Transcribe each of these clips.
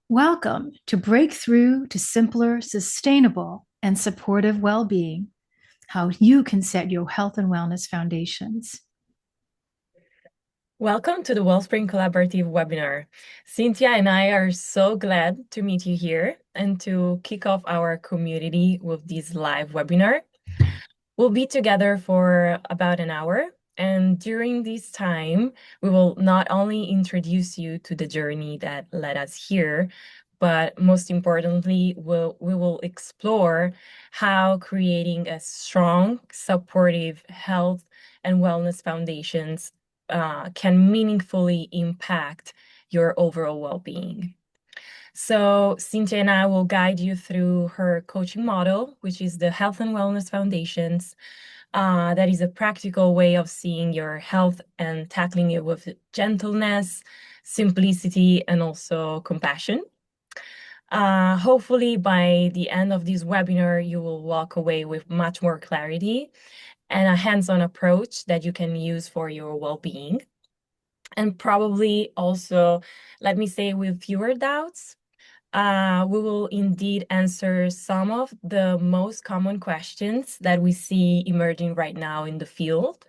Welcome to Breakthrough to Simpler, Sustainable, and Supportive Wellbeing, how you can set your health and wellness foundations. Welcome to the Wellspring Collaborative webinar. Cynthia and I are so glad to meet you here and to kick off our community with this live webinar. We'll be together for about an hour, and during this time, we will not only introduce you to the journey that led us here, but most importantly, we will explore how creating a strong, supportive health and wellness foundations can meaningfully impact your overall well-being. So Cynthia and I will guide you through her coaching model, which is the Health and Wellness Foundations. That is a practical way of seeing your health and tackling it with gentleness, simplicity, and also compassion. Hopefully by the end of this webinar, you will walk away with much more clarity and a hands-on approach that you can use for your well-being. And probably also, let me say, with fewer doubts. We will indeed answer some of the most common questions that we see emerging right now in the field.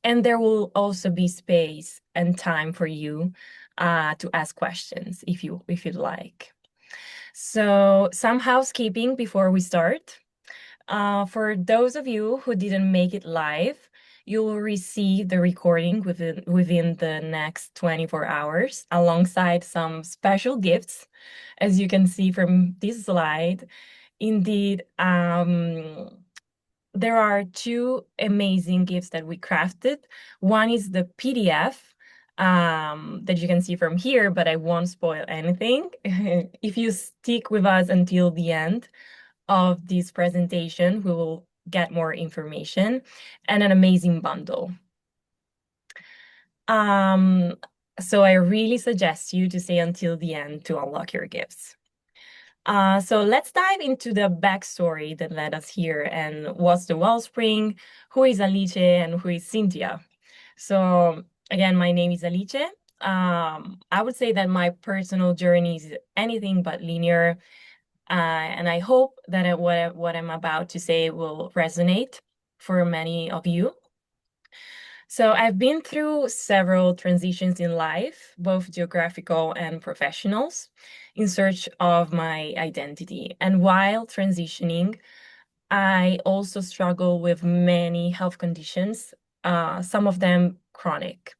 And there will also be space and time for you to ask questions if you'd like. So some housekeeping before we start. For those of you who didn't make it live, you will receive the recording within the next 24 hours alongside some special gifts, as you can see from this slide. Indeed, there are two amazing gifts that we crafted. One is the PDF that you can see from here, but I won't spoil anything. If you stick with us until the end of this presentation, we will get more information and an amazing bundle. So I really suggest you to stay until the end to unlock your gifts. So let's dive into the backstory that led us here and what's the Wellspring, who is Alice, and who is Cynthia. So again, my name is Alice. I would say that my personal journey is anything but linear. And I hope that what I'm about to say will resonate for many of you. So I've been through several transitions in life, both geographical and professionals, in search of my identity. And while transitioning, I also struggle with many health conditions, some of them chronic.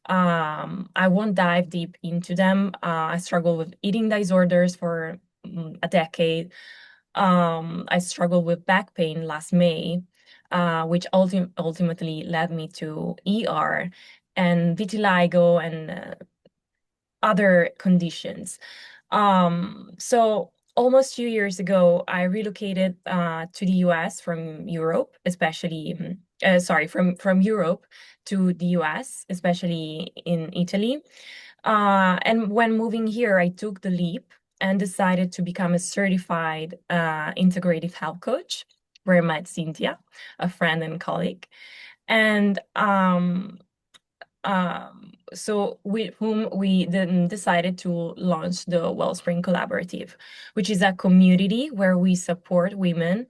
I won't dive deep into them. I struggle with eating disorders for a decade. I struggled with back pain last May, which ultimately led me to ER and vitiligo and other conditions. So almost 2 years ago, I relocated to the US from Europe, especially, sorry, from Europe to the US, especially in Italy. And when moving here, I took the leap and decided to become a certified integrative health coach, where I met Cynthia, a friend and colleague. And so with whom we then decided to launch the Wellspring Collaborative, which is a community where we support women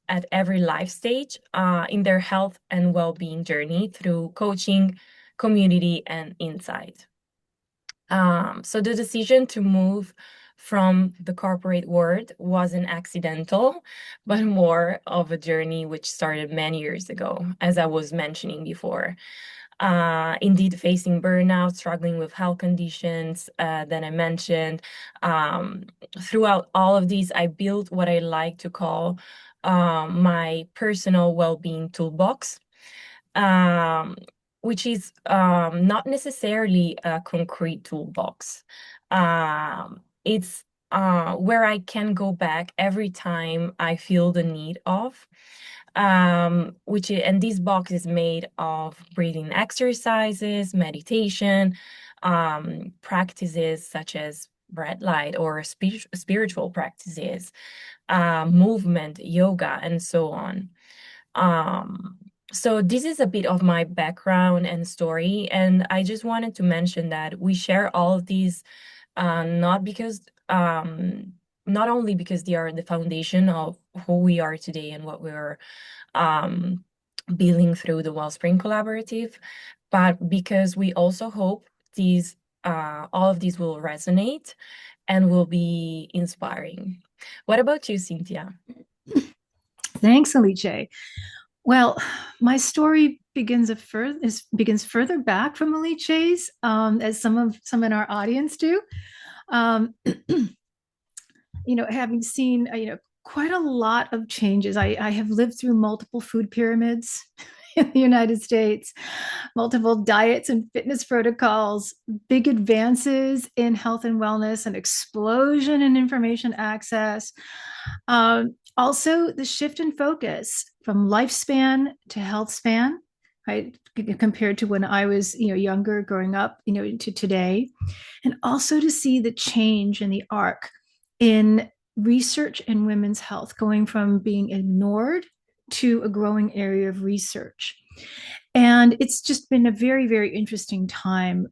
at every life stage in their health and well-being journey through coaching, community, and insight. So the decision to move from the corporate world wasn't accidental, but more of a journey which started many years ago, as I was mentioning before. Indeed, facing burnout, struggling with health conditions that I mentioned. Throughout all of these, I built what I like to call my personal well-being toolbox. Which is not necessarily a concrete toolbox. It's where I can go back every time I feel the need of. And this box is made of breathing exercises, meditation, practices such as red light or spiritual practices, movement, yoga, and so on. So this is a bit of my background and story, and I just wanted to mention that we share all of these not because not only because they are the foundation of who we are today and what we're um, building through the Wellspring Collaborative, but because we also hope these all of these will resonate and will be inspiring. What about you, Cynthia? Thanks, Alice. Well, my story begins further back from Alice's, as some in our audience do. Um, having seen quite a lot of changes. I have lived through multiple food pyramids in the United States, multiple diets and fitness protocols, big advances in health and wellness, an explosion in information access. Also, the shift in focus from lifespan to health span, right? Compared to when I was, younger, growing up, to today, and also to see the change in the arc in research in women's health, going from being ignored to a growing area of research. And it's just been a very, very interesting time,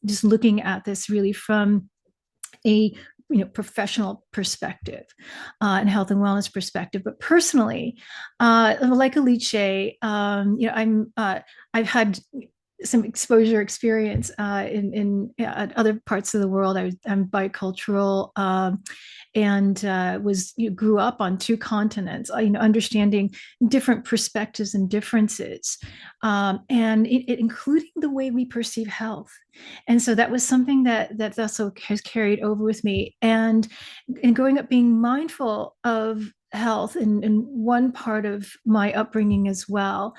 just looking at this really from a professional perspective and health and wellness perspective, but personally, like Alice, I've had some exposure experience in other parts of the world. I'm bicultural, and grew up on two continents. Understanding different perspectives and differences, and including the way we perceive health. And so that was something that also has carried over with me. And growing up, being mindful of health in one part of my upbringing as well.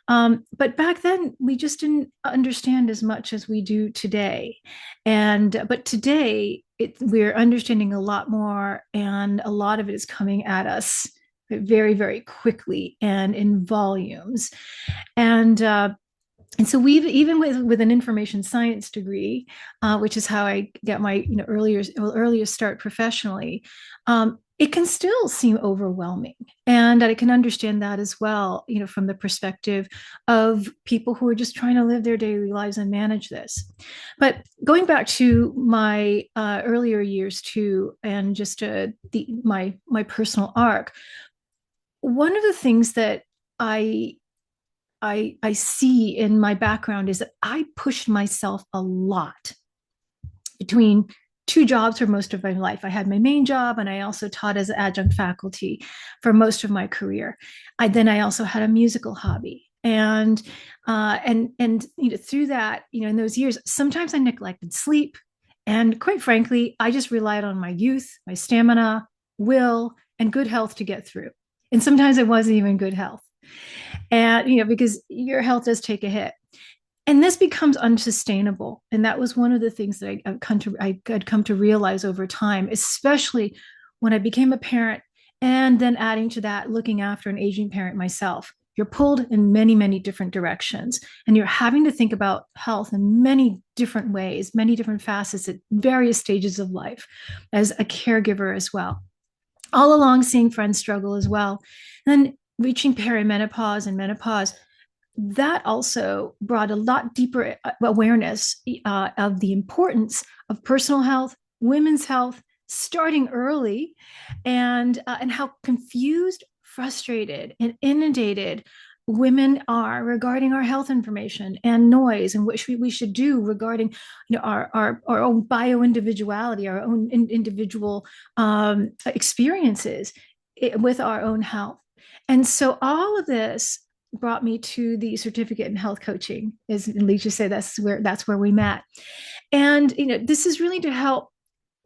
But back then, we just didn't understand as much as we do today. But today, we're understanding a lot more, and a lot of it is coming at us very, very quickly and in volumes. And and so we've even with an information science degree, which is how I get my earlier start professionally. It can still seem overwhelming, and I can understand that as well, from the perspective of people who are just trying to live their daily lives and manage this. But going back to my earlier years too, and just my personal arc, one of the things that I I see in my background is that I pushed myself a lot between two jobs for most of my life. I had my main job, and I also taught as adjunct faculty for most of my career. I also had a musical hobby, and through that, in those years, sometimes I neglected sleep, and quite frankly, I just relied on my youth, my stamina, will, and good health to get through. And sometimes it wasn't even good health, and because your health does take a hit, and this becomes unsustainable. And that was one of the things that I had come to realize over time, especially when I became a parent, and then adding to that, looking after an aging parent myself. You're pulled in many, many different directions, and you're having to think about health in many different ways, many different facets at various stages of life as a caregiver as well. All along, seeing friends struggle as well. And then reaching perimenopause and menopause, that also brought a lot deeper awareness of the importance of personal health, women's health, starting early, and how confused, frustrated, and inundated women are regarding our health information and noise, and what we should do regarding our own bio individuality, our own individual experiences with our own health. And so all of this brought me to the certificate in health coaching. As Alicia said, that's where we met. And this is really to help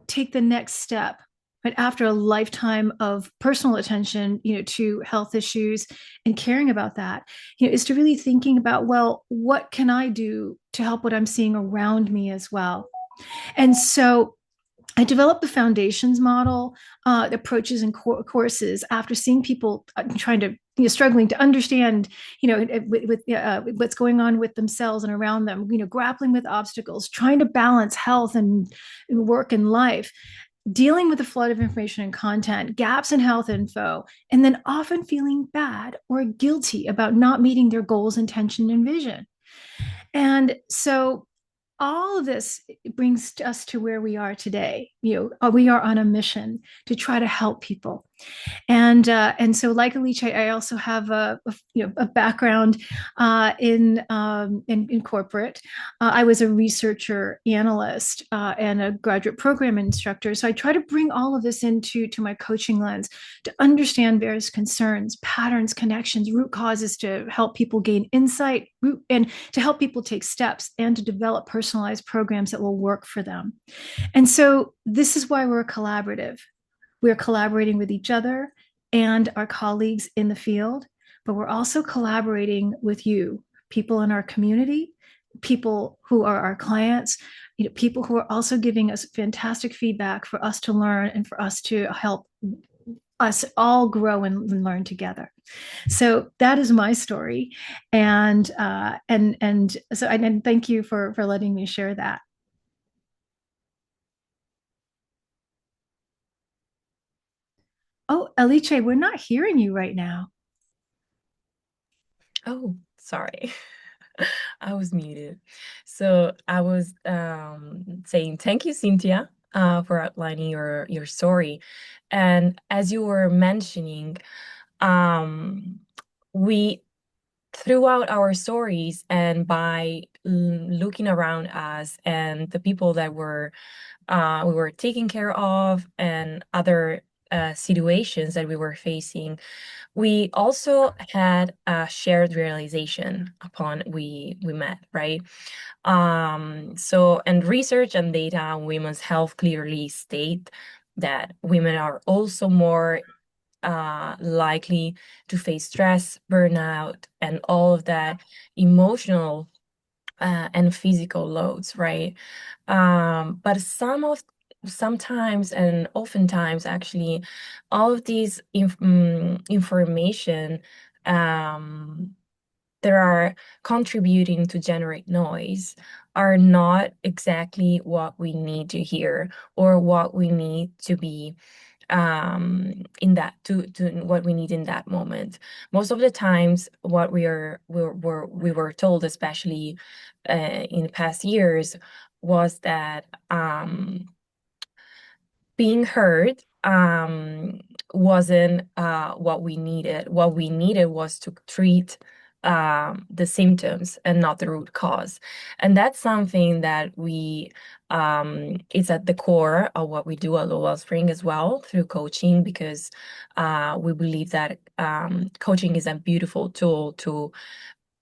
take the next step, right after a lifetime of personal attention, to health issues and caring about that, is to really thinking about, well, what can I do to help what I'm seeing around me as well? And so I developed the foundations model, approaches and courses after seeing people trying to, struggling to understand, with what's going on with themselves and around them, grappling with obstacles, trying to balance health and work and life, dealing with the flood of information and content, gaps in health info, and then often feeling bad or guilty about not meeting their goals, intention, and vision. And so all of this brings us to where we are today. We are on a mission to try to help people. And so, like Alicia, I also have a background in corporate. I was a researcher, analyst, and a graduate program instructor. So I try to bring all of this into my coaching lens to understand various concerns, patterns, connections, root causes, to help people gain insight and to help people take steps and to develop personalized programs that will work for them. And so this is why we're a collaborative. We're collaborating with each other and our colleagues in the field, but we're also collaborating with you, people in our community, people who are our clients, people who are also giving us fantastic feedback for us to learn and for us to help us all grow and learn together. So that is my story, and thank you for letting me share that. Oh, Alice, we're not hearing you right now. Oh, sorry. I was muted. So I was saying thank you, Cynthia, for outlining your story. And as you were mentioning, um, we throughout our stories and by looking around us and the people that we were taking care of and other situations that we were facing, we also had a shared realization upon we met, right? So, and research and data on women's health clearly state that women are also more likely to face stress, burnout, and all of that emotional and physical loads, right? But sometimes and oftentimes, actually, all of these information that are contributing to generate noise are not exactly what we need to hear or what we need to be in that to what we need in that moment. Most of the times what we were told, especially in the past years, was that being heard wasn't what we needed. What we needed was to treat the symptoms and not the root cause. And that's something that we it's at the core of what we do at the Wellspring as well through coaching, because we believe that coaching is a beautiful tool to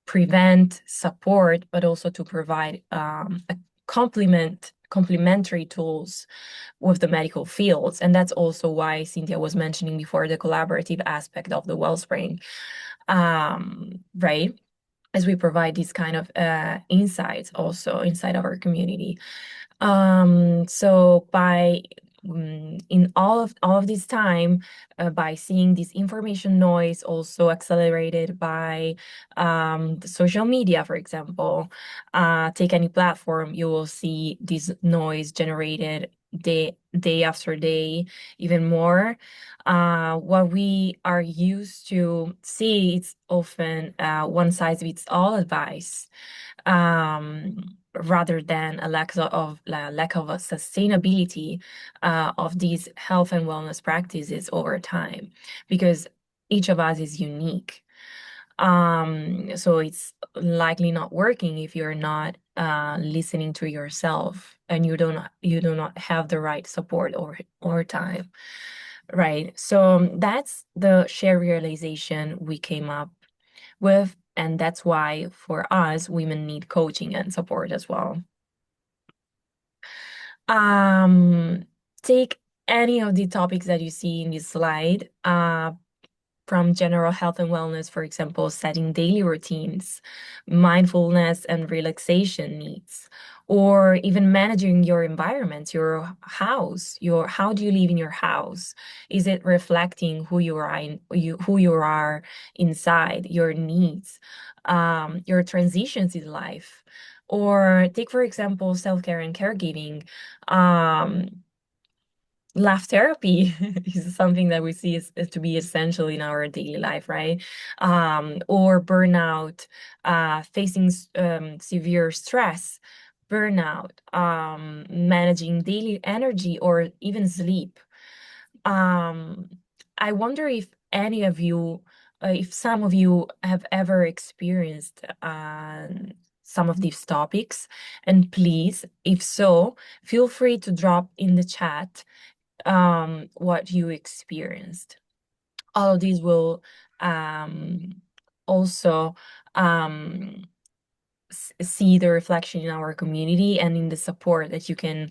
prevent, support, but also to provide a complementary tools with the medical fields. And that's also why Cynthia was mentioning before the collaborative aspect of the Wellspring, right? As we provide these kind of insights also inside of our community. So by in all of this time, by seeing this information noise also accelerated by the social media, for example, take any platform, you will see this noise generated day after day, even more. What we are used to see, it's often one size fits all advice, rather than a lack of a sustainability of these health and wellness practices over time, because each of us is unique. So it's likely not working if you're not listening to yourself and you do not have the right support or time, right? So that's the shared realization we came up with, and that's why for us women need coaching and support as well. Take any of the topics that you see in this slide, from general health and wellness, for example, setting daily routines, mindfulness and relaxation needs, or even managing your environment, your house, how do you live in your house? Is it reflecting who you are who you are inside, your needs, your transitions in life? Or take, for example, self-care and caregiving. Laugh therapy is something that we see is to be essential in our daily life, right? Or burnout, facing severe stress, burnout, managing daily energy, or even sleep. Um, I wonder if any of you, if some of you have ever experienced some of these topics. And please, if so, feel free to drop in the chat what you experienced. All of these will also um, see the reflection in our community and in the support that you can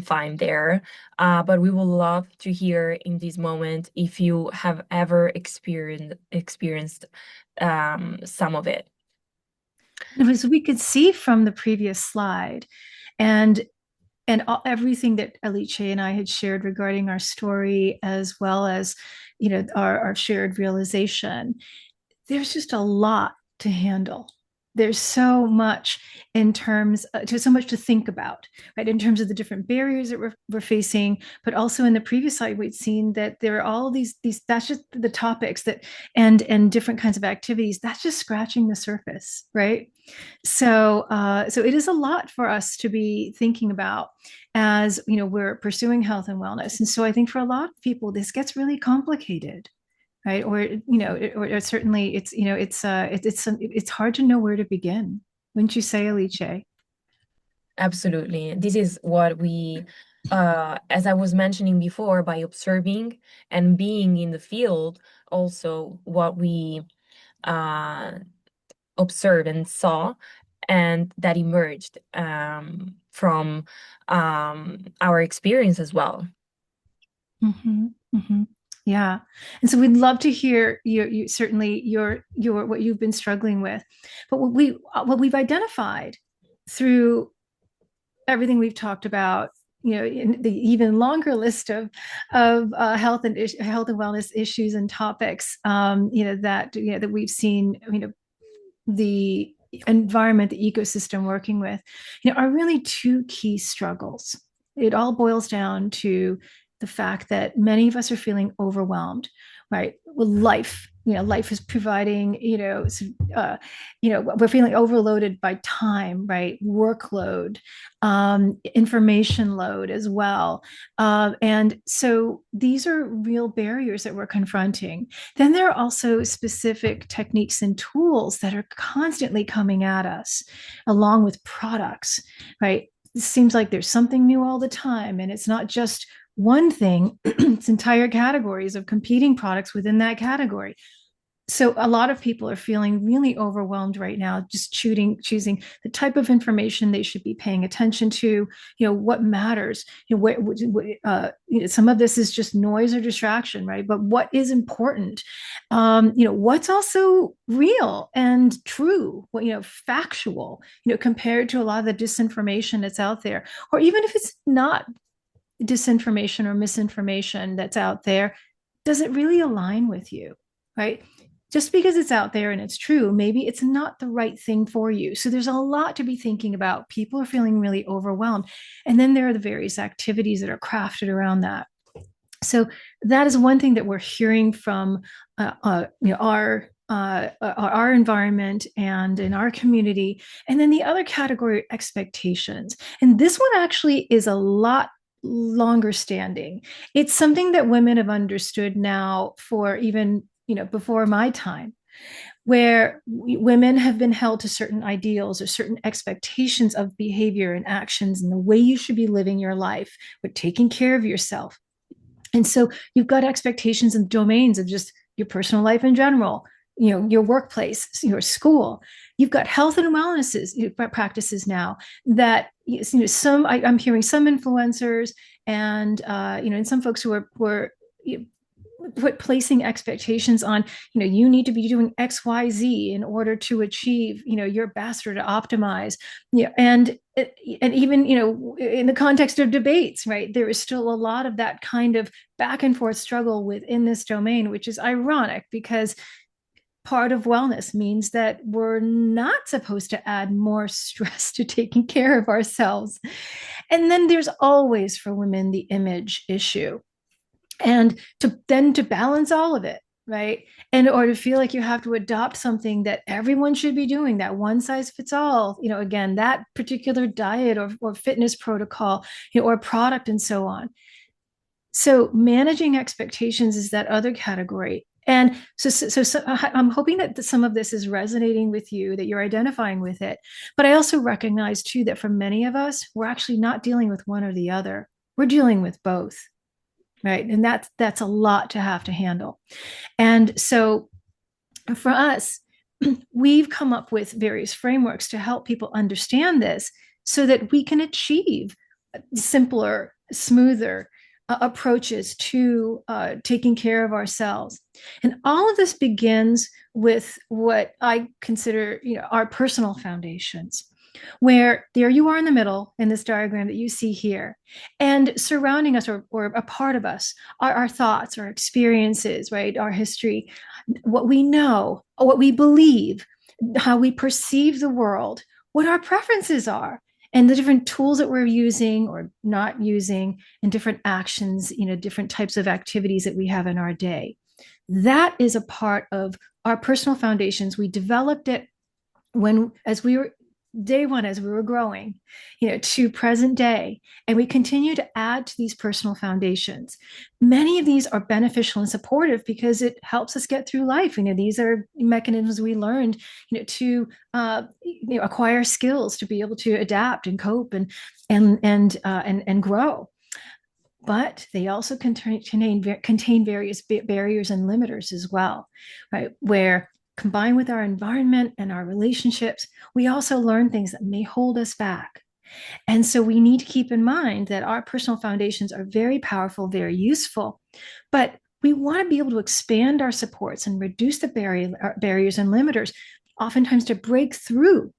find there. But we would love to hear in this moment if you have ever experienced some of it. As we could see from the previous slide, and everything that Alice and I had shared regarding our story, as well as our shared realization, there's just a lot to handle. There's so much so much to think about, right? In terms of the different barriers that we're facing, but also in the previous slide, we'd seen that there are all these, that's just the topics that, and different kinds of activities, that's just scratching the surface, right? So it is a lot for us to be thinking about as, we're pursuing health and wellness. And so I think for a lot of people, this gets really complicated, right? Or certainly it's hard to know where to begin. Wouldn't you say, Alice? Absolutely. This is what we, as I was mentioning before, by observing and being in the field, also what we uh, observed and saw, and that emerged from our experience as well. Mm-hmm, mm-hmm. Yeah. And so we'd love to hear you certainly your what you've been struggling with. But what we've identified through everything we've talked about, in the even longer list of health and wellness issues and topics, that we've seen, the environment, the ecosystem working with, are really two key struggles. It all boils down to the fact that many of us are feeling overwhelmed, right? With life, life is providing, we're feeling overloaded by time, right? Workload, information load as well. And so these are real barriers that we're confronting. Then there are also specific techniques and tools that are constantly coming at us, along with products, right? It seems like there's something new all the time, and it's not just one thing, it's entire categories of competing products within that category. So a lot of people are feeling really overwhelmed right now, just choosing the type of information they should be paying attention to, what matters, some of this is just noise or distraction, right? But what is important, what's also real and true, factual, compared to a lot of the disinformation that's out there, or even if it's not disinformation or misinformation that's out there, does it really align with you, right? Just because it's out there and it's true, maybe it's not the right thing for you. So there's a lot to be thinking about. People are feeling really overwhelmed. And then there are the various activities that are crafted around that. So that is one thing that we're hearing from our environment and in our community. And then the other category, expectations. And this one actually is a lot longer standing. It's something that women have understood now for even, before my time, where women have been held to certain ideals or certain expectations of behavior and actions and the way you should be living your life with taking care of yourself. And so you've got expectations in domains of just your personal life in general, your workplace, your school. You've got health and wellness practices now that, I'm hearing some influencers and, and some folks who are placing expectations on, you need to be doing XYZ in order to achieve, your best or to optimize, and even, in the context of debates, right, there is still a lot of that kind of back and forth struggle within this domain, which is ironic because part of wellness means that we're not supposed to add more stress to taking care of ourselves. And then there's always for women the image issue, and to balance all of it, right? And or to feel like you have to adopt something that everyone should be doing, that one size fits all, again, that particular diet or fitness protocol, or product and so on. So managing expectations is that other category. And so I'm hoping that some of this is resonating with you, that you're identifying with it. But I also recognize too that for many of us, we're actually not dealing with one or the other. We're dealing with both, right? And that's a lot to have to handle. And so for us, we've come up with various frameworks to help people understand this so that we can achieve simpler, smoother approaches to taking care of ourselves. And all of this begins with what I consider, our personal foundations, where there you are in the middle in this diagram that you see here. And surrounding us or a part of us are our thoughts, our experiences, right? Our history, what we know, what we believe, how we perceive the world, what our preferences are, and the different tools that we're using or not using, and different actions, different types of activities that we have in our day. That is a part of our personal foundations. We developed it as we were day one, as we were growing, to present day, and we continue to add to these personal foundations. Many of these are beneficial and supportive because it helps us get through life. These are mechanisms we learned, to acquire skills to be able to adapt and cope and grow. But they also contain various barriers and limiters as well, right? Where combined with our environment and our relationships, we also learn things that may hold us back. And so we need to keep in mind that our personal foundations are very powerful, very useful, but we want to be able to expand our supports and reduce the barriers and limiters, oftentimes to break through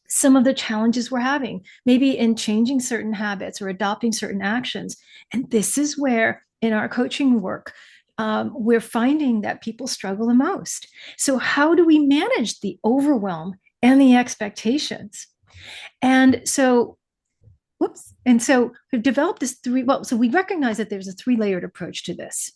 some of the challenges we're having, maybe in changing certain habits or adopting certain actions. And this is where, in our coaching work, we're finding that people struggle the most. So, how do we manage the overwhelm and the expectations? And so, And so we've developed so we recognize that there's a three-layered approach to this,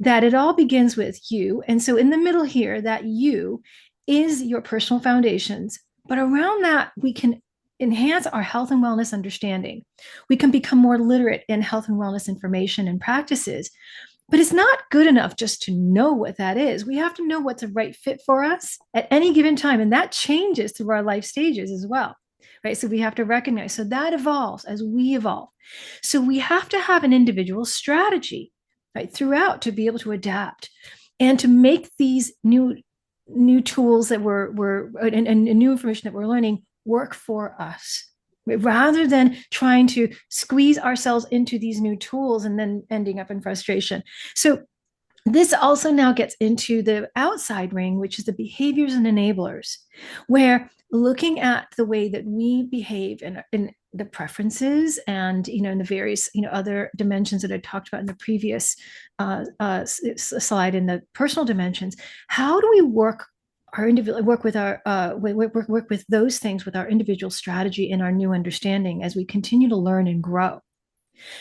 that it all begins with you. And so in the middle here, that you is your personal foundations. But around that, we can enhance our health and wellness understanding. We can become more literate in health and wellness information and practices. But it's not good enough just to know what that is. We have to know what's a right fit for us at any given time. And that changes through our life stages as well, right? So we have to recognize. So that evolves as we evolve. So we have to have an individual strategy, right, throughout to be able to adapt and to make these new tools that and new information that we're learning work for us, rather than trying to squeeze ourselves into these new tools and then ending up in frustration. So this also now gets into the outside ring, which is the behaviors and enablers, where looking at the way that we behave in the preferences and, in the various, other dimensions that I talked about in the previous slide, in the personal dimensions, how do we work with those things with our individual strategy and our new understanding as we continue to learn and grow.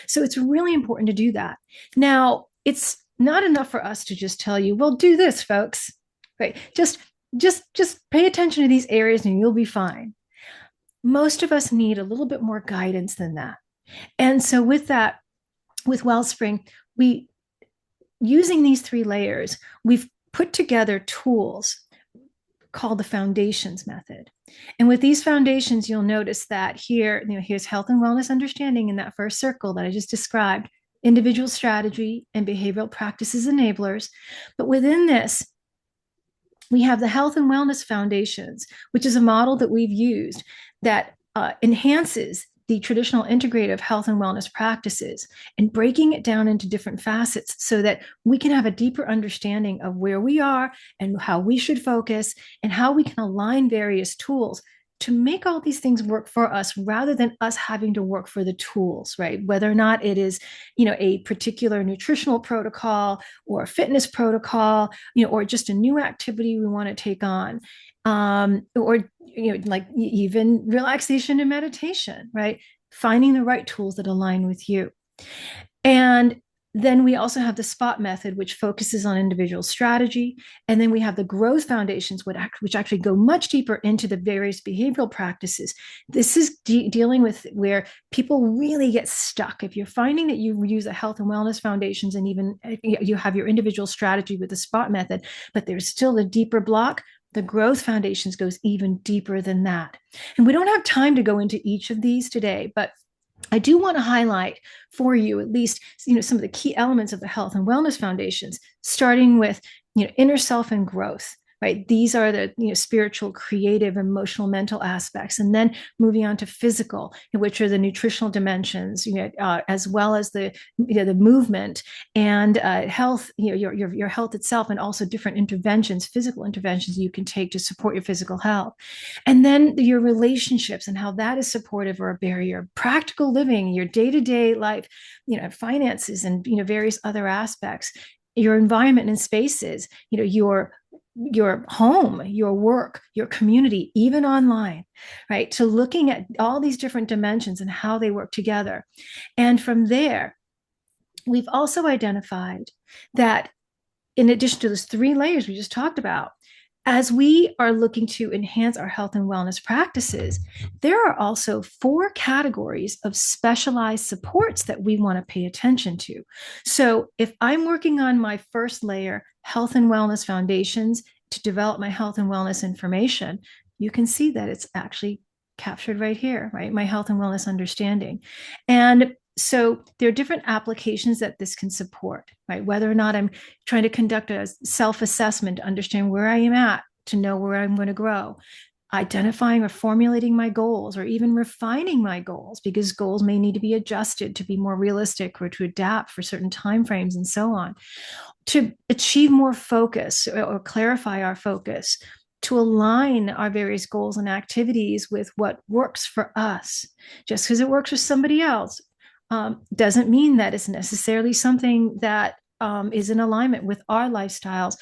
So it's really important to do that. Now, it's not enough for us to just tell you, well, do this, folks, right? Just pay attention to these areas and you'll be fine. Most of us need a little bit more guidance than that. And so with that, with Wellspring, using these three layers, we've put together tools called the foundations method. And with these foundations, you'll notice that here's health and wellness understanding in that first circle that I just described, individual strategy and behavioral practices enablers. But within this, we have the health and wellness foundations, which is a model that we've used that enhances the traditional integrative health and wellness practices and breaking it down into different facets so that we can have a deeper understanding of where we are and how we should focus and how we can align various tools to make all these things work for us rather than us having to work for the tools, right? Whether or not it is, a particular nutritional protocol or a fitness protocol, or just a new activity we want to take on. Or like even relaxation and meditation, right? Finding the right tools that align with you. And Then we also have the SPOT method, which focuses on individual strategy. And then we have the growth foundations, which actually go much deeper into the various behavioral practices. This is dealing with where people really get stuck. If you're finding that you use a health and wellness foundations and even you have your individual strategy with the SPOT method, but there's still a deeper block, the growth foundations goes even deeper than that. And we don't have time to go into each of these today, but I do want to highlight for you at least, some of the key elements of the health and wellness foundations, starting with, inner self and growth, right? These are the, spiritual, creative, emotional, mental aspects. And then moving on to physical, which are the nutritional dimensions, as well as the movement and health, your health itself, and also different interventions, physical interventions you can take to support your physical health. And then your relationships and how that is supportive or a barrier, practical living, your day-to-day life, finances and, various other aspects, your environment and spaces, your home, your work, your community, even online, right? To looking at all these different dimensions and how they work together. And from there, we've also identified that in addition to those 3 layers we just talked about, as we are looking to enhance our health and wellness practices, there are also 4 categories of specialized supports that we want to pay attention to. So if I'm working on my first layer, health and wellness foundations, to develop my health and wellness information, you can see that it's actually captured right here, right? My health and wellness understanding. And so there are different applications that this can support, right? Whether or not I'm trying to conduct a self-assessment to understand where I am at, to know where I'm going to grow, identifying or formulating my goals, or even refining my goals, because goals may need to be adjusted to be more realistic or to adapt for certain timeframes and so on, to achieve more focus or clarify our focus, to align our various goals and activities with what works for us. Just because it works for somebody else doesn't mean that it's necessarily something that is in alignment with our lifestyles,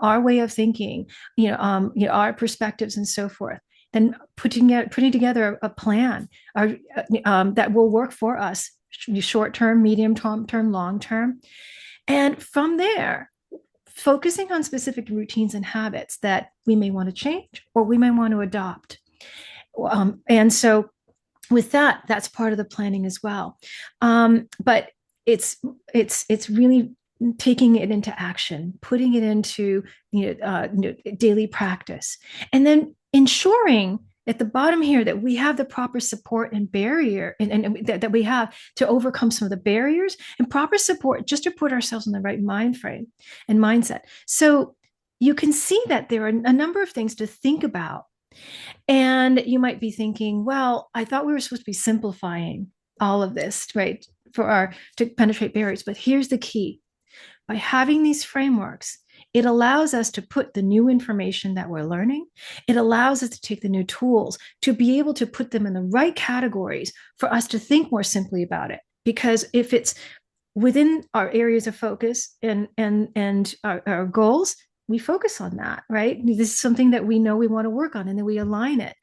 our way of thinking, our perspectives and so forth. Then putting together a plan that will work for us, short term, medium term, long term. And from there, focusing on specific routines and habits that we may want to change or we may want to adopt. And so with that, that's part of the planning as well. But it's really taking it into action, putting it into daily practice, and then ensuring at the bottom here that we have the proper support and barrier and that we have to overcome some of the barriers, and proper support just to put ourselves in the right mind frame and mindset. So you can see that there are a number of things to think about. And you might be thinking, well, I thought we were supposed to be simplifying all of this, right, to penetrate barriers. But here's the key. By having these frameworks, it allows us to put the new information that we're learning. It allows us to take the new tools to be able to put them in the right categories for us to think more simply about it. Because if it's within our areas of focus and our goals, we focus on that, right? This is something that we know we want to work on, and then we align it.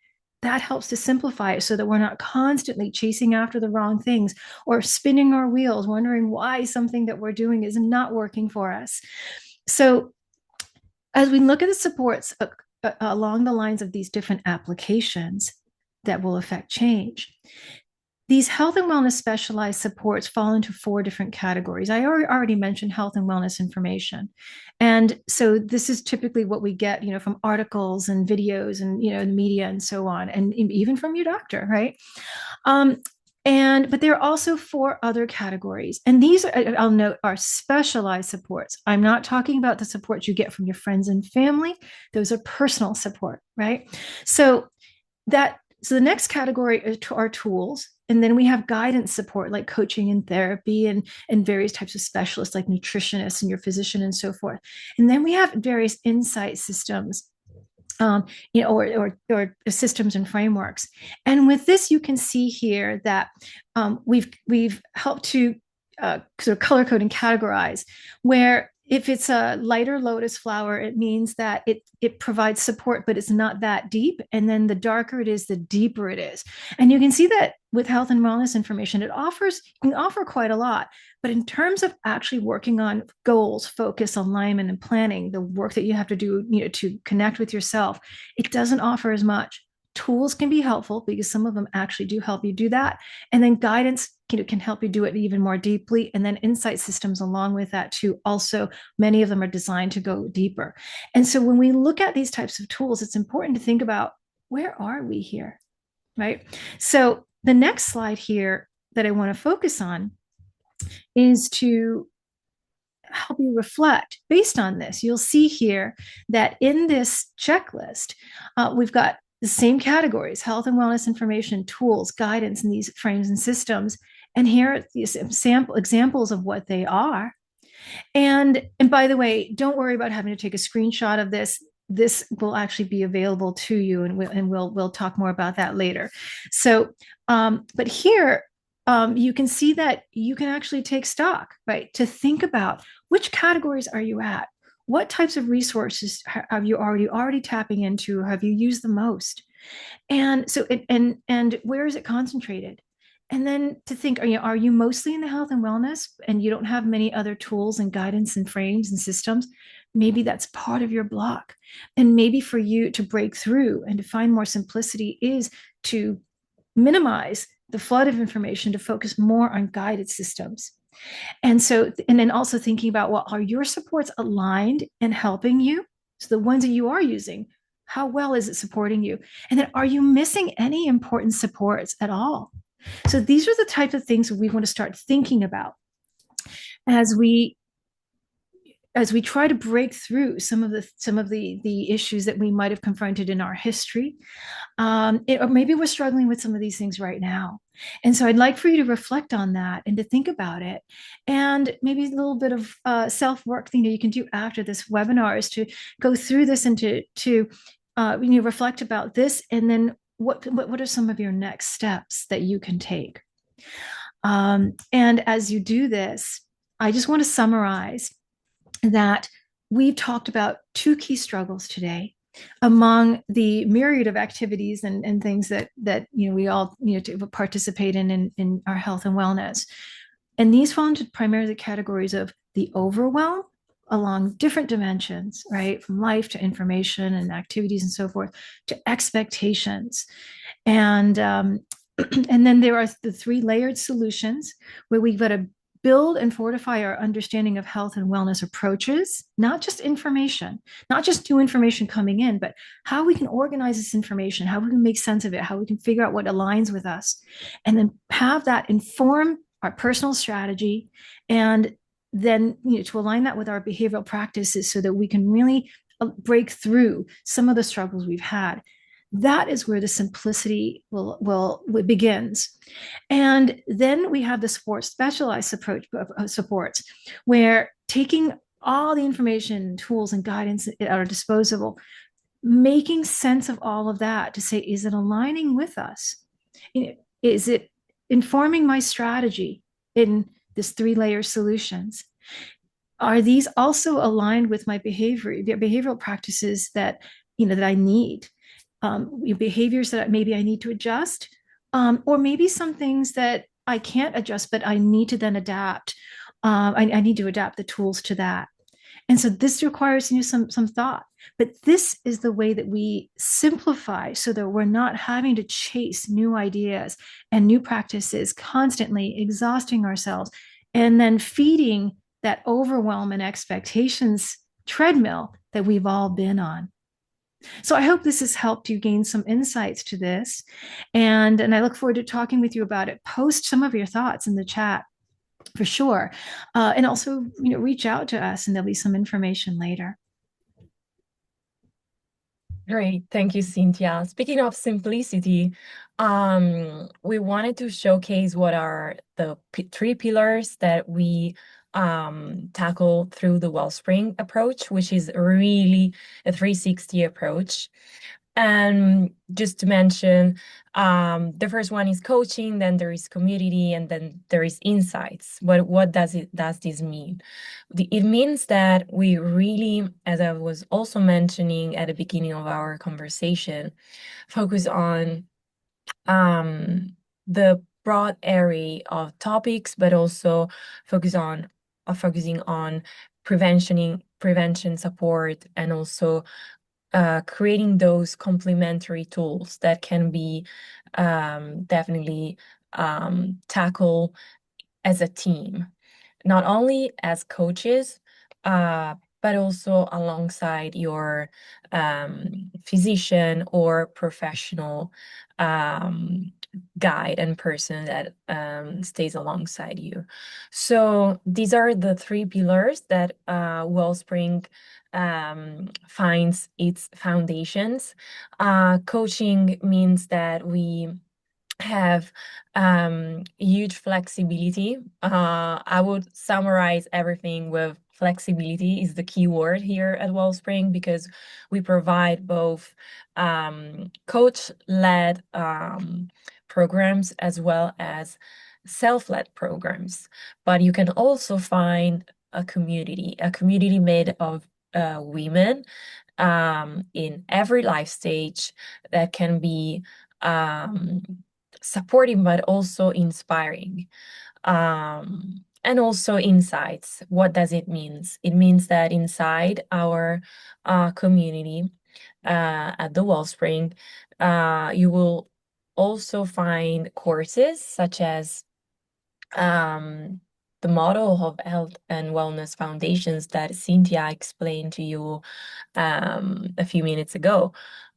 That helps to simplify it so that we're not constantly chasing after the wrong things or spinning our wheels, wondering why something that we're doing is not working for us. So as we look at the supports along the lines of these different applications that will affect change, these health and wellness specialized supports fall into 4 different categories. I already mentioned health and wellness information. And so this is typically what we get, from articles and videos and, media and so on, and even from your doctor, right? But there are also 4 other categories. And these, I'll note, are specialized supports. I'm not talking about the supports you get from your friends and family. Those are personal support, right? So the next category are tools. And then we have guidance support like coaching and therapy and various types of specialists like nutritionists and your physician and so forth. And then we have various insight systems, or systems and frameworks. And with this, you can see here that we've helped to sort of color code and categorize, where If it's a lighter lotus flower, it means that it provides support, but it's not that deep. And then the darker it is, the deeper it is. And you can see that with health and wellness information, can offer quite a lot. But in terms of actually working on goals, focus, alignment, and planning, the work that you have to do, to connect with yourself, it doesn't offer as much. Tools can be helpful because some of them actually do help you do that. And then guidance can help you do it even more deeply. And then insight systems along with that too. Also, many of them are designed to go deeper. And so when we look at these types of tools, it's important to think about, where are we here, right? So the next slide here that I want to focus on is to help you reflect based on this. You'll see here that in this checklist, we've got the same categories: health and wellness information, tools, guidance in these frames and systems. And here are these examples of what they are. And by the way, don't worry about having to take a screenshot of this. This will actually be available to you, and we'll talk more about that later. So, but here you can see that you can actually take stock, right, to think about which categories are you at, what types of resources have you already tapping into, have you used the most, and so and where is it concentrated? And then to think, are you mostly in the health and wellness and you don't have many other tools and guidance and frames and systems? Maybe that's part of your block. And maybe for you to break through and to find more simplicity is to minimize the flood of information, to focus more on guided systems. And so, and then also thinking about, well, are your supports aligned and helping you? So the ones that you are using, how well is it supporting you? And then are you missing any important supports at all? So these are the types of things we want to start thinking about as we try to break through some of the issues that we might have confronted in our history, or maybe we're struggling with some of these things right now. And so I'd like for you to reflect on that and to think about it, and maybe a little bit of self-work you can do after this webinar is to go through this and to reflect about this, and then what are some of your next steps that you can take. And as you do this, I just want to summarize that we've talked about two key struggles today among the myriad of activities and things that we all to participate in our health and wellness. And these fall into primarily the categories of the overwhelm along different dimensions, right? From life to information and activities and so forth, to expectations. And and then there are the three layered solutions where we've got to build and fortify our understanding of health and wellness approaches, not just information, not just new information coming in, but how we can organize this information, how we can make sense of it, how we can figure out what aligns with us, and then have that inform our personal strategy, and then to align that with our behavioral practices so that we can really break through some of the struggles we've had. That is where the simplicity will begins. And then we have the specialized approach supports, where taking all the information, tools, and guidance at our disposal, making sense of all of that to say, is it aligning with us? Is it informing my strategy in this three-layer solutions? Are these also aligned with my behavioral practices that that I need? Behaviors that maybe I need to adjust, or maybe some things that I can't adjust, but I need to then adapt. I need to adapt the tools to that. And so this requires some thought. But this is the way that we simplify so that we're not having to chase new ideas and new practices, constantly exhausting ourselves, and then feeding that overwhelm and expectations treadmill that we've all been on. So I hope this has helped you gain some insights to this. And I look forward to talking with you about it. Post some of your thoughts in the chat for sure. And also, reach out to us and there'll be some information later. Great. Thank you, Cynthia. Speaking of simplicity, we wanted to showcase what are the three pillars that we tackle through the Wellspring approach, which is really a 360 approach. And just to mention, the first one is coaching, then there is community, and then there is insights. What does this mean? It means that we really, as I was also mentioning at the beginning of our conversation, focus on the broad array of topics, but also focusing on prevention support, and also creating those complementary tools that can be definitely tackle as a team, not only as coaches, but also alongside your physician or professional um, guide and person that stays alongside you. So these are the three pillars that Wellspring finds its foundations. Coaching means that we have huge flexibility. I would summarize everything with flexibility is the key word here at Wellspring, because we provide both coach-led programs as well as self-led programs. But you can also find a community made of women in every life stage that can be um, supporting but also inspiring. And also insights. What does it mean? It means that inside our community at the Wellspring, you will also find courses such as the model of health and wellness foundations that Cynthia explained to you a few minutes ago,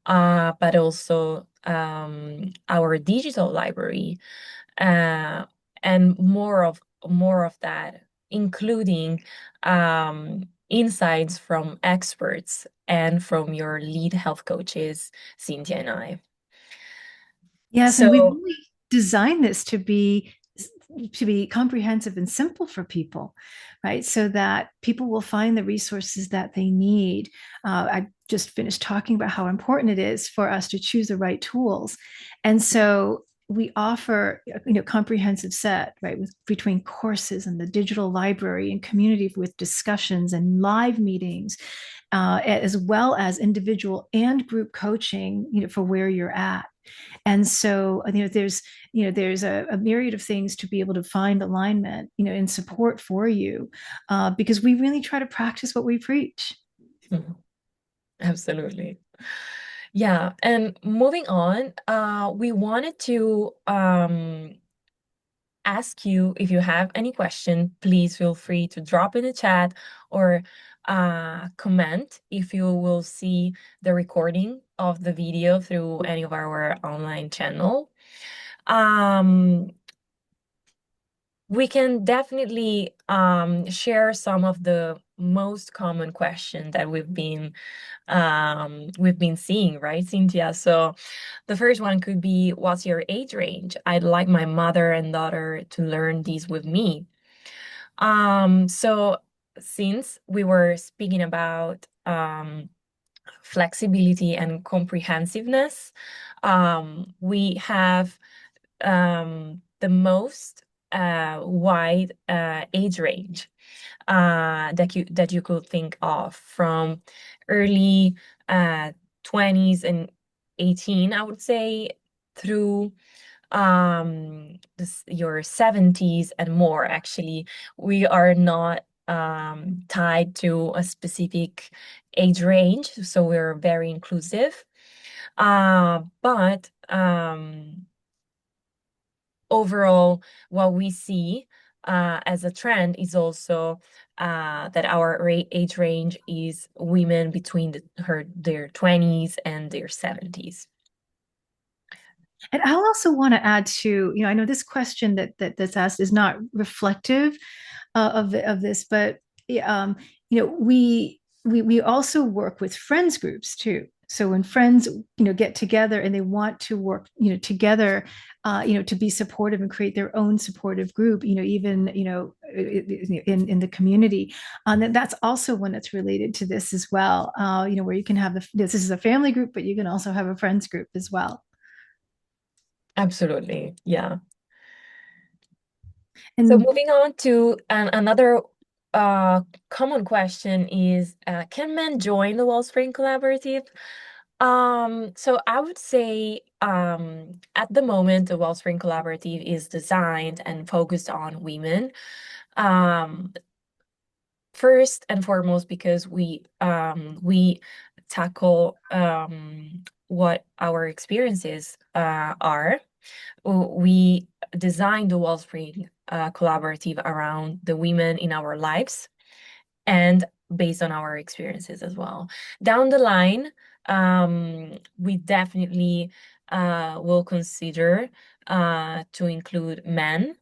but also our digital library, uh, and more of that, including insights from experts and from your lead health coaches, Cynthia and I. Yes, and we've So, really designed this to be comprehensive and simple for people, right? So that people will find the resources that they need. I just finished talking about how important it is for us to choose the right tools, and so we offer, comprehensive set, right, between courses and the digital library and community with discussions and live meetings, as well as individual and group coaching, for where you're at. And so, there's a myriad of things to be able to find alignment, and support for you, because we really try to practice what we preach. absolutely. Yeah, and moving on, we wanted to ask you, if you have any question, please feel free to drop in the chat or comment if you will see the recording of the video through any of our online channel. Um, we can definitely share some of the most common questions that we've been seeing, right, Cynthia? So the first one could be, what's your age range? I'd like my mother and daughter to learn these with me. So since we were speaking about flexibility and comprehensiveness, we have the most wide age range that you could think of, from early 20s and 18, I would say, through your 70s and more. Actually, we are not tied to a specific age range, so we're very inclusive. But overall, what we see as a trend is also that our age range is women between their 20s and their 70s. And I'll also want to add to, I know this question that's asked is not reflective of this, but um, we also work with friends groups too. So when friends, get together and they want to work, together, to be supportive and create their own supportive group, even, in the community. That's also when it's related to this as well. Where you can have this is a family group, but you can also have a friends group as well. Absolutely. Yeah. So And moving on to another uh, common question is, can men join the Wellspring Collaborative? So I would say at the moment, the Wellspring Collaborative is designed and focused on women. Um, First and foremost, because we tackle what our experiences are. We designed the Wellspring Collaborative around the women in our lives and based on our experiences as well. Down the line, we definitely will consider to include men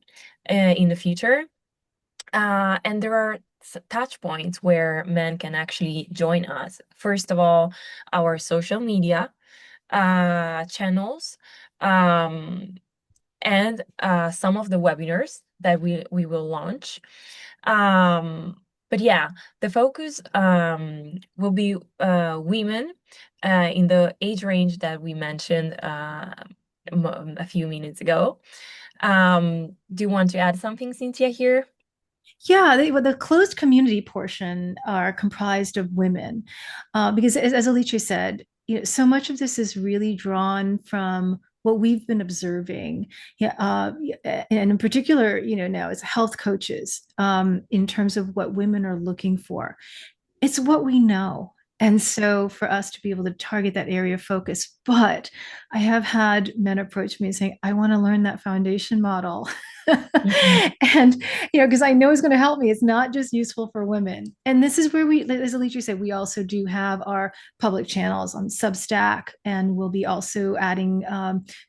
in the future. And there are touch points where men can actually join us. First of all, our social media channels, um, and some of the webinars that we will launch. But yeah, the focus will be women in the age range that we mentioned a few minutes ago. Do you want to add something, Cynthia, here? yeah, the closed community portion are comprised of women, because as Alicia said, so much of this is really drawn from what we've been observing. Yeah, and in particular, now as health coaches, in terms of what women are looking for. It's what we know. And so for us to be able to target that area of focus, but I have had men approach me saying, I want to learn that foundation model. Mhm. And, because I know it's going to help me. It's not just useful for women. And this is where as Alicia said, we also do have our public channels on Substack, and we'll be also adding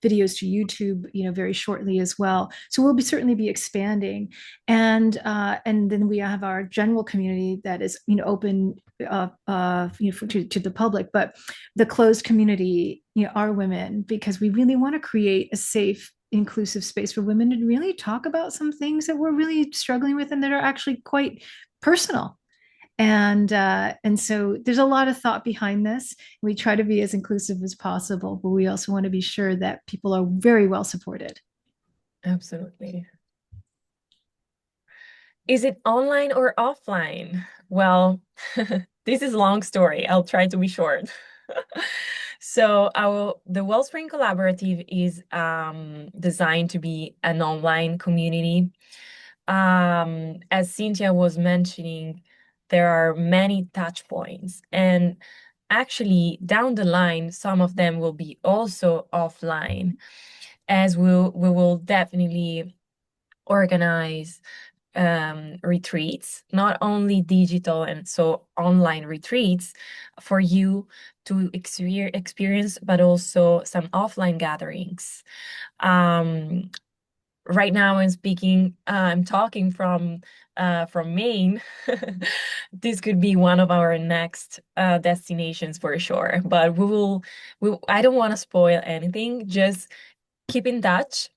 videos to YouTube, very shortly as well. So we'll certainly be expanding. And then we have our general community that is open to the public, but the closed community are women, because we really want to create a safe, inclusive space for women to really talk about some things that we're really struggling with and that are actually quite personal. And so there's a lot of thought behind this. We try to be as inclusive as possible, but we also want to be sure that people are very well supported. Absolutely. Is it online or offline? Well, this is a long story. I'll try to be short. So the Wellspring Collaborative is designed to be an online community. As Cynthia was mentioning, there are many touch points, and actually down the line, some of them will be also offline, as we will definitely organize retreats, not only digital and so online retreats for you to experience, but also some offline gatherings. Um, right now I'm talking from Maine. This could be one of our next destinations for sure, but I don't want to spoil anything. Just keep in touch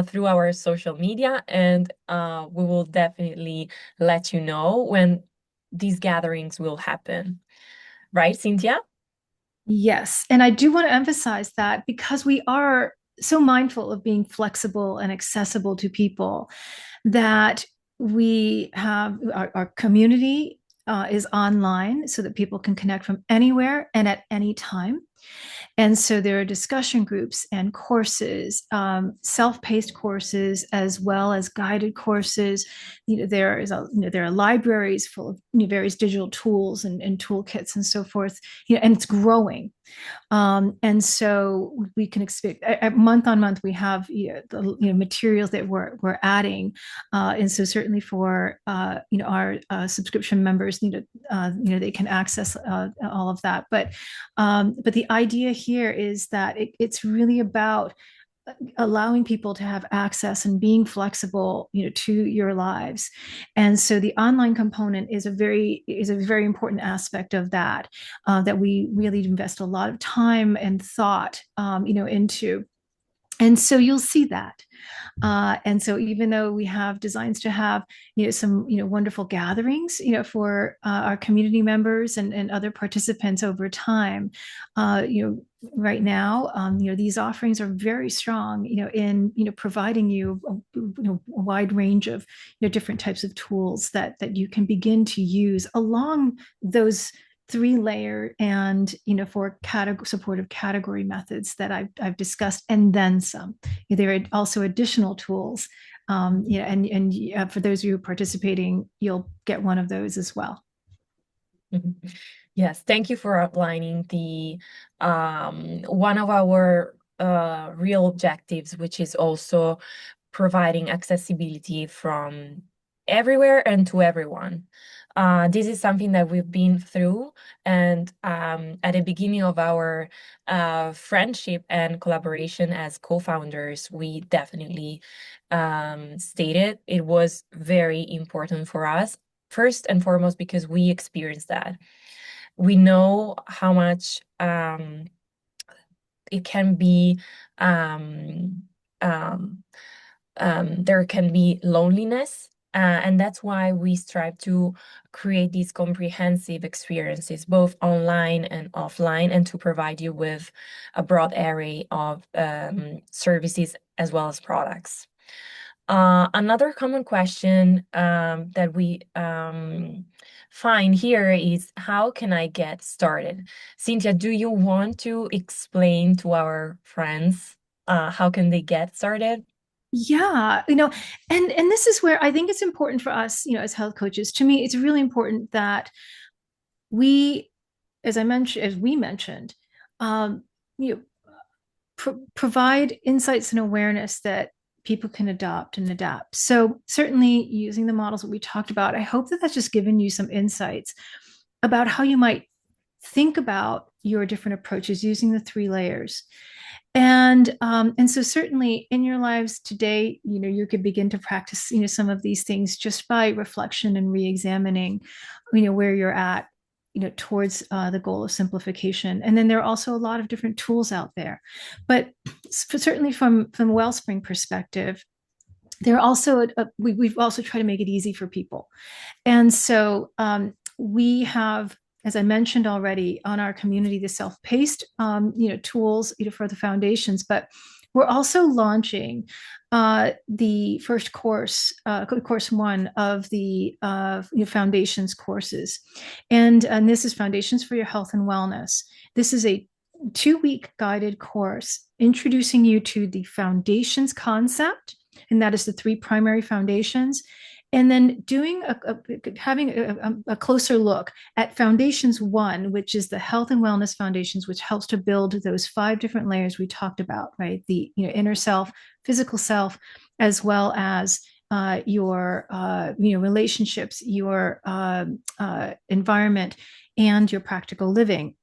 through our social media, and we will definitely let you know when these gatherings will happen. Right, Cynthia? Yes. And I do want to emphasize that because we are so mindful of being flexible and accessible to people, that we have our community is online so that people can connect from anywhere and at any time. And so there are discussion groups and courses, self-paced courses, as well as guided courses. There are libraries full of various digital tools and toolkits and so forth. And it's growing. And so we can expect month on month we have the materials that we're adding, and so certainly for our subscription members they can access all of that. But the idea here is that it's really about allowing people to have access and being flexible to your lives. And so the online component is a very important aspect of that, that we really invest a lot of time and thought into. And so you'll see that. And so even though we have designs to have, some, wonderful gatherings, for our community members and other participants over time, right now, these offerings are very strong, in, providing you a wide range of, different types of tools that you can begin to use along those three-layer and, for supportive category methods that I've discussed, and then some. There are also additional tools, and for those of you participating, you'll get one of those as well. Yes, thank you for outlining the one of our real objectives, which is also providing accessibility from everywhere and to everyone. This is something that we've been through, and at the beginning of our friendship and collaboration as co-founders, we definitely stated it was very important for us, first and foremost, because we experienced that. We know how much it can be there can be loneliness, and that's why we strive to create these comprehensive experiences, both online and offline, and to provide you with a broad array of services as well as products. Another common question that we find here is, how can I get started? Cynthia, do you want to explain to our friends how can they get started? Yeah, and this is where I think it's important for us, as health coaches. To me, it's really important that we, as we mentioned, you know, provide insights and awareness that people can adopt and adapt. So certainly using the models that we talked about, I hope that that's just given you some insights about how you might think about your different approaches using the three layers. And so certainly in your lives today, you could begin to practice, some of these things just by reflection and re-examining, where you're at, towards the goal of simplification. And then there are also a lot of different tools out there. But certainly from Wellspring perspective, there are also we've also tried to make it easy for people. And so we have, as I mentioned already, on our community, the self-paced, tools, for the foundations. But we're also launching the first course one of the foundations courses, and this is Foundations for Your Health and Wellness. This is a 2-week guided course introducing you to the foundations concept, and that is the 3 primary foundations, and then having a closer look at Foundations 1, which is the health and wellness foundations, which helps to build those 5 different layers we talked about, right? The inner self, physical self, as well as your relationships, your environment, and your practical living.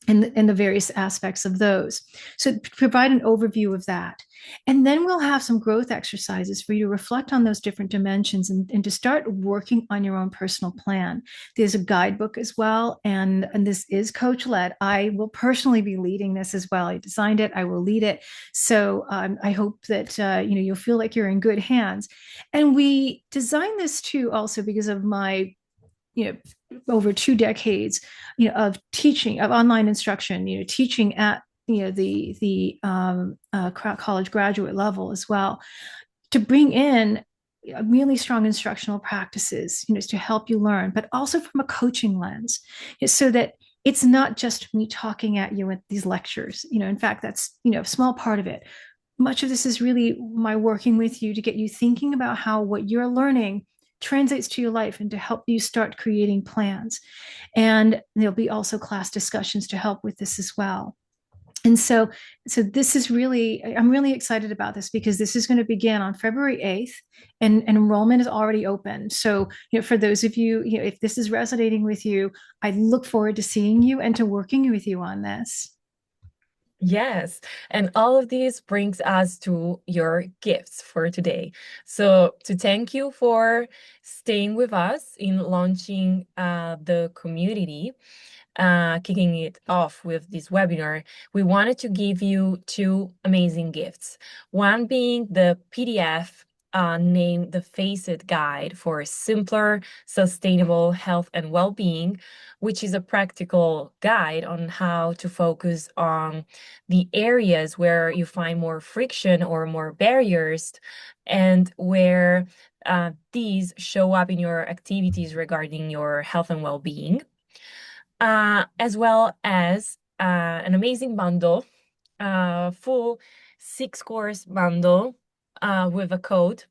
And the various aspects of those. So provide an overview of that. And then we'll have some growth exercises for you to reflect on those different dimensions and to start working on your own personal plan. There's a guidebook as well, and this is coach-led. I will personally be leading this as well. I designed it, I will lead it. So I hope that you'll feel like you're in good hands. And we designed this too also because of my over 2 decades, of teaching, of online instruction, teaching at, the college graduate level as well, to bring in really strong instructional practices, to help you learn, but also from a coaching lens, so that it's not just me talking at you with these lectures. In fact, that's, a small part of it. Much of this is really my working with you to get you thinking about how what you're learning translates to your life and to help you start creating plans. And there'll be also class discussions to help with this as well. And so this is really, I'm really excited about this because this is going to begin on February 8th, and enrollment is already open. So, for those of you, if this is resonating with you, I look forward to seeing you and to working with you on this. Yes, and all of this brings us to your gifts for today. So to thank you for staying with us in launching the community, kicking it off with this webinar, we wanted to give you two amazing gifts. One being the PDF named the Face It Guide for Simpler, Sustainable Health and Wellbeing, which is a practical guide on how to focus on the areas where you find more friction or more barriers, and where these show up in your activities regarding your health and well-being, as well as an amazing bundle, full 6-course bundle with a code.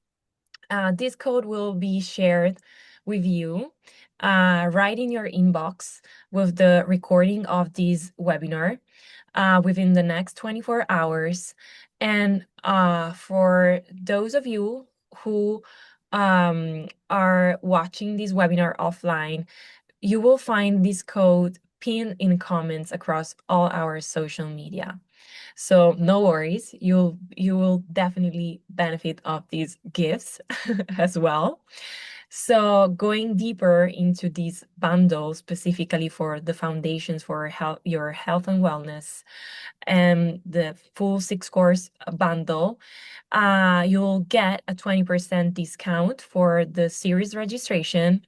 This code will be shared with you right in your inbox with the recording of this webinar within the next 24 hours. And for those of you who are watching this webinar offline, you will find this code pinned in comments across all our social media. So no worries, you will definitely benefit of these gifts as well. So going deeper into these bundles, specifically for the foundations for your health and wellness, and the full 6-course bundle, you'll get a 20% discount for the series registration.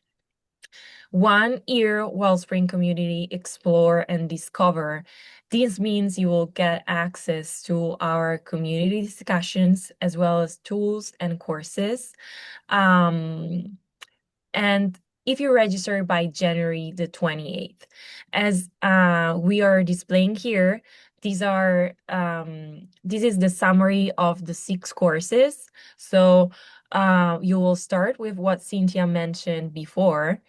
1 year Wellspring Community Explore and Discover. This means you will get access to our community discussions as well as tools and courses. And if you register by January the 28th, as we are displaying here, this is the summary of the 6 courses. So you will start with what Cynthia mentioned before,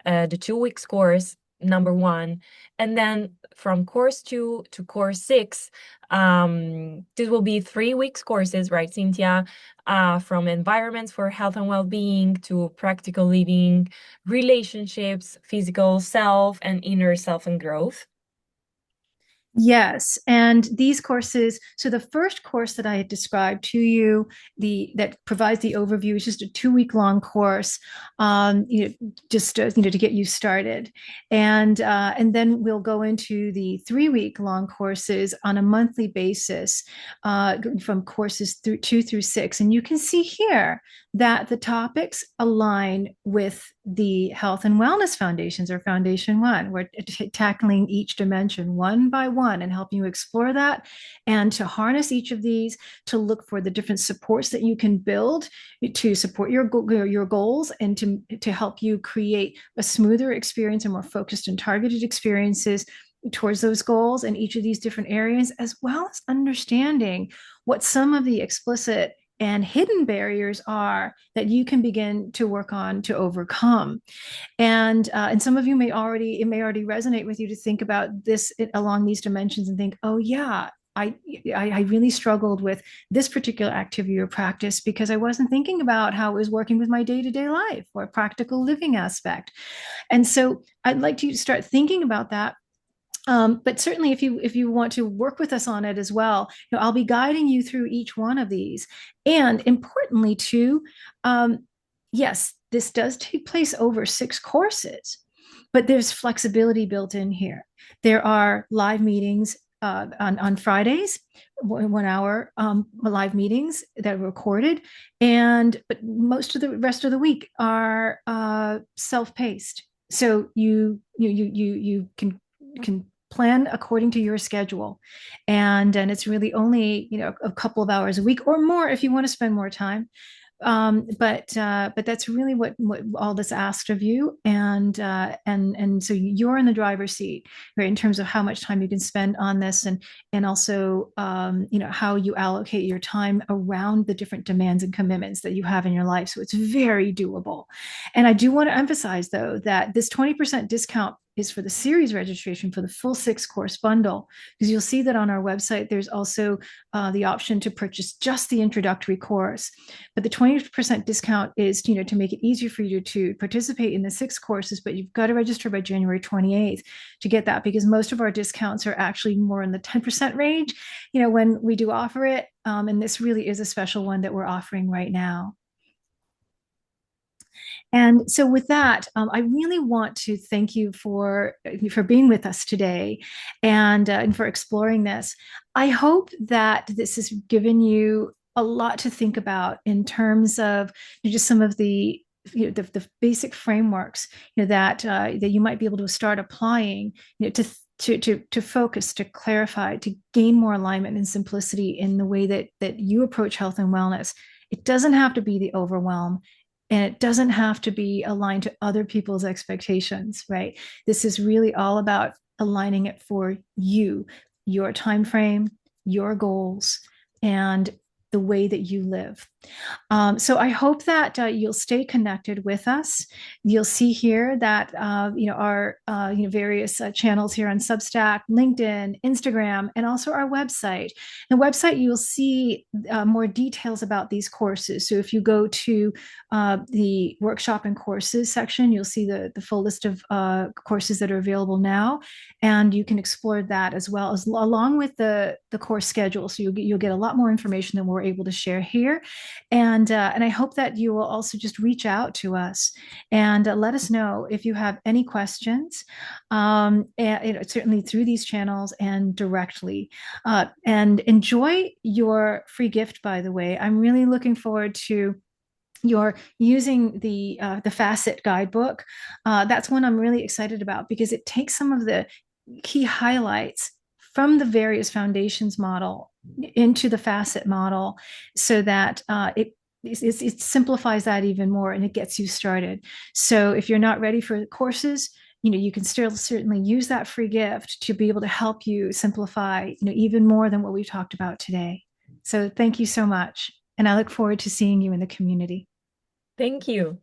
the 2 weeks course, number 1, and then from course 2 to course 6, this will be 3 weeks courses, right, Cynthia? From environments for health and well-being to practical living, relationships, physical self, and inner self and growth. Yes, and these courses, so the first course that I had described to you, that provides the overview, is just a 2-week long course, just to get you started, and then we'll go into the 3-week long courses on a monthly basis, from courses 2 through 6, and you can see here that the topics align with the Health and Wellness Foundations, or Foundation 1. We're tackling each dimension one by one and helping you explore that, and to harness each of these, to look for the different supports that you can build to support your goals, and to help you create a smoother experience and more focused and targeted experiences towards those goals in each of these different areas, as well as understanding what some of the explicit and hidden barriers are that you can begin to work on to overcome. And some of you may already resonate with you to think about this along these dimensions and think, oh yeah, I really struggled with this particular activity or practice because I wasn't thinking about how it was working with my day-to-day life or practical living aspect. And so I'd like you to start thinking about that. But certainly, if you want to work with us on it as well, I'll be guiding you through each one of these. And importantly, too, yes, this does take place over 6 courses, but there's flexibility built in here. There are live meetings on Fridays, 1 hour live meetings that are recorded, but most of the rest of the week are self-paced. So you can plan according to your schedule, and it's really only a couple of hours a week or more if you want to spend more time, but that's really what all this asked of you, and so you're in the driver's seat, right, in terms of how much time you can spend on this, and also how you allocate your time around the different demands and commitments that you have in your life. So it's very doable. And I do want to emphasize, though, that this 20% discount is for the series registration for the full 6-course bundle, because you'll see that on our website there's also the option to purchase just the introductory course, but the 20% discount is to make it easier for you to participate in the 6 courses, but you've got to register by January 28th to get that, because most of our discounts are actually more in the 10% range when we do offer it, and this really is a special one that we're offering right now. And so, with that, I really want to thank you for being with us today, and for exploring this. I hope that this has given you a lot to think about in terms of just some of the basic frameworks that you might be able to start applying to focus, to clarify, to gain more alignment and simplicity in the way that you approach health and wellness. It doesn't have to be the overwhelm, and it doesn't have to be aligned to other people's expectations, right? This is really all about aligning it for you, your time frame, your goals, and the way that you live. So I hope that you'll stay connected with us. You'll see here that our various channels here on Substack, LinkedIn, Instagram, and also our website. The website, you'll see more details about these courses. So if you go to the workshop and courses section, you'll see the full list of courses that are available now, and you can explore that as well as along with the course schedule. So you'll get a lot more information than we're able to share here. And I hope that you will also just reach out to us and let us know if you have any questions, and certainly through these channels and directly. And enjoy your free gift, by the way. I'm really looking forward to your using the Facet guidebook. That's one I'm really excited about because it takes some of the key highlights from the various foundations model into the Facet model, so that it simplifies that even more and it gets you started. So if you're not ready for courses, you can still certainly use that free gift to be able to help you simplify, even more than what we've talked about today. So thank you so much. And I look forward to seeing you in the community. Thank you.